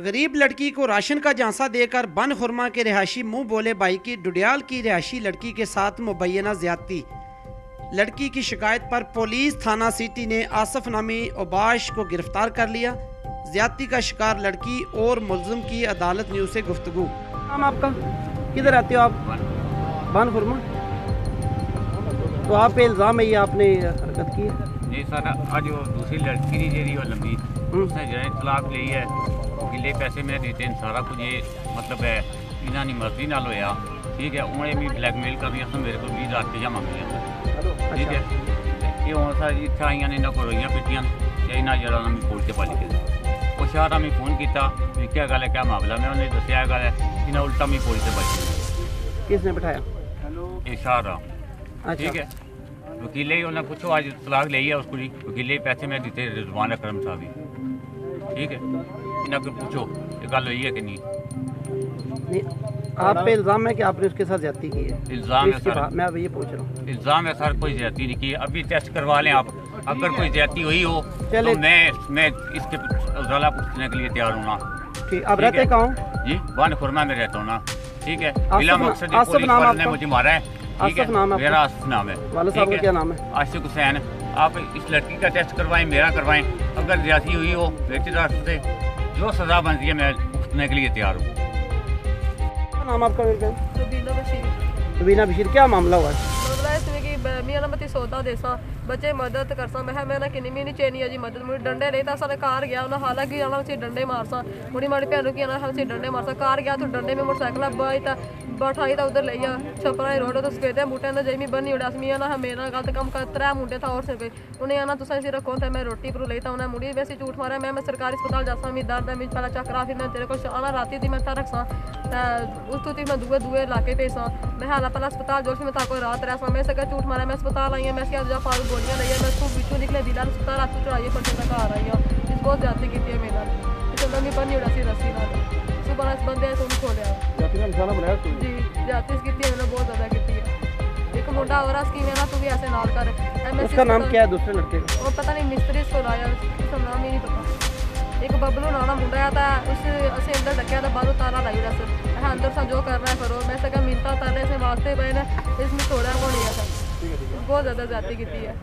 गरीब लड़की को राशन का झांसा देकर बन खुरमा के रिहायशी मुंह बोले भाई की डुडियाल की रिहायशी लड़की के साथ मुबैना ज्यादती। लड़की की शिकायत पर पुलिस थाना सिटी ने आसफ नामी ओबाश को गिरफ्तार कर लिया। ज्यादती का शिकार लड़की और मुल्जिम की अदालत न्यूज़ से गुफ्तगू। नाम आपका, किधर आते हो आप? बन खुरमा। तो आप पे इल्ज़ाम है ये आपने हरकत की है? जी सर, आज वो दूसरी लड़की नहीं जी लंबी, उसने जो है तलाक ली है, गिले पैसे में देते हैं सारा कुछ, ये मतलब है इन्होंने मर्जी नाल होया, ठीक है। उन्हें भी ब्लैकमेल कर रही हैं, मेरे को 20,000 रुपया मंगी हैं, ठीक है। ये हूँ सर इतना आई ने इन्होंने को रोइयां पिटियां, इन्हें जरा मैं पुलिस के पाली के वो शहर में फोन किया, क्या गल है, क्या मामला, मैं उन्हें दसिया गल है, इन्हें उल्टा मैं पुलिस के पाली। किसने बिठाया? ये शहर, ठीक है। वकीले ही उन्हें पूछो आज तलाक ली है उस कुड़ी, वकीले ही पैसे में दिते रिजवान अकरम साहब ही, ठीक है। इन्हें को पूछो ये गल हुई है कि नहीं। आप पे इल्ज़ाम है कि आपने उसके साथ ज्यादती की है? इल्ज़ाम है सर, मैं अब ये पूछ रहा हूँ। इल्ज़ाम है सर, कोई ज्यादती नहीं की। अभी टेस्ट करवा लें आप, अगर कोई ज्यादती हुई हो तो मैं इसके उजाला पूछने के लिए तैयार हूँ ना। ठीक, आप रहते कहाँ? जी बन खुरमा में रहता हूँ ना, ठीक है। बिला मकसद पुलिस वाले ने मुझे मारा है, ठीक है। मेरा आसिफ नाम है। वाले साहब का क्या नाम है? आशिक हुसैन। आप इस लड़की का टेस्ट करवाएं, मेरा करवाएं, अगर ज्यादती हुई हो बेटी रास्ते जो सजा बनती है मैं भुगतने के लिए तैयार हूँ। नाम आपका? रुबीना बशीर। रुबीना बशीर, क्या मामला हुआ? मामला इसमें कि मैं ना मती सौदा देसा बच्चे मदद करसा, मैं ना किन्नी महीने चेनी है जी मदद मुझे डंडे लेता सारे कार गया उन्हें, हालांकि आना उसे डंडे मारसा मुड़ी माड़ी भैन की आना उसे डंडे मारसा, कार गया तो डंडे में मोटरसाइकिल बाई था बैठाई था उधर लिया छपरा रोड तो सफेदे बूटे ने जमी बनी उड़ा मी ना मेरा गलत कम कर 3 मुंडे था और से कोई उन्हें आना तुम इसे रखो था मैं रोटी पर लेता उन्हें मुड़ी वैसे झूठ मारा मैं सरकारी अस्पताल जासा मी दर्द है मी पहला चक्कर फिर मैं तेरे को आना राती थी मैं था रखसा उस तू मैं दुए इलाके भेजा मैं हाला पहला अस्पताल जो मैं कोई रात रहा मैं सका झूठ मारा मैं अस्पताल आई मैं क्या फालू गोलियां ली मैं खूब बिचू निकले बिला अस्पताल हाथ चढ़ाइए पर मैं घर आई हूँ इस बहुत ज्यादा की है मेरा चंदा मी बनी उड़ा सी रस्सी ना सुबह इस बंदे तुम खोलिया जी जाती की मैंने बहुत ज्यादा की है। एक मुंडा और स्कीम है ना तू भी ऐसे नाल कर। उसका नाम क्या है दूसरे लड़के का? वो पता नहीं मिस्त्री इसको लाया, उसका नाम ही नहीं पता। एक बबलू नाना मुंडा आया था उस असे अंदर डकिया था बाहरों तारा लाई रहा सर अंदर सा जो करना है करो मैं सका मिलता तारे से वास्ते पे इसमें थोड़ा को नहीं था बहुत ज़्यादा जाती की है।